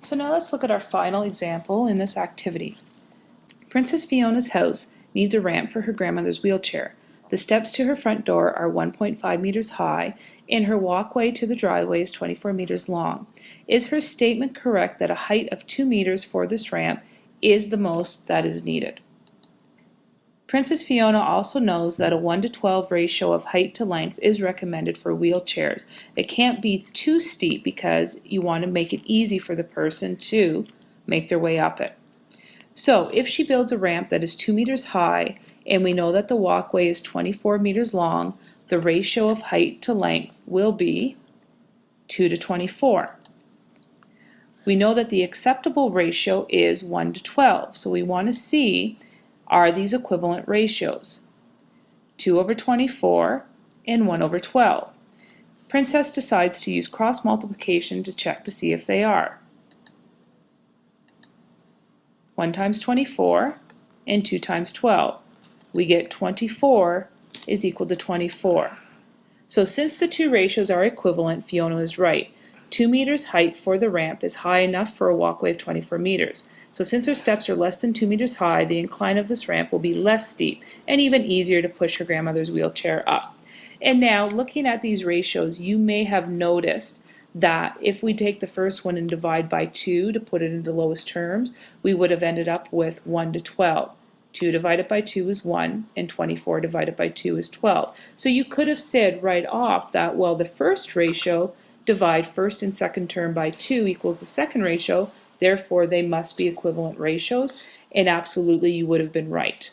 So now let's look at our final example in this activity. Princess Fiona's house needs a ramp for her grandmother's wheelchair. The steps to her front door are 1.5 meters high, and her walkway to the driveway is 24 meters long. Is her statement correct that a height of 2 meters for this ramp is the most that is needed? Princess Fiona also knows that a 1 to 12 ratio of height to length is recommended for wheelchairs. It can't be too steep because you want to make it easy for the person to make their way up it. So if she builds a ramp that is 2 meters high and we know that the walkway is 24 meters long, the ratio of height to length will be 2 to 24. We know that the acceptable ratio is 1 to 12, so we want to see, are these equivalent ratios? 2 over 24 and 1 over 12. Princess decides to use cross multiplication to check to see if they are. 1 times 24 and 2 times 12. We get 24 is equal to 24. So since the two ratios are equivalent, Fiona is right. 2 meters height for the ramp is high enough for a walkway of 24 meters. So since her steps are less than 2 meters high, the incline of this ramp will be less steep and even easier to push her grandmother's wheelchair up. And now, looking at these ratios, you may have noticed that if we take the first one and divide by 2 to put it into lowest terms, we would have ended up with 1 to 12. 2 divided by 2 is 1, and 24 divided by 2 is 12. So you could have said right off that, well, the first ratio, divide first and second term by 2 equals the second ratio, therefore they must be equivalent ratios, and absolutely you would have been right.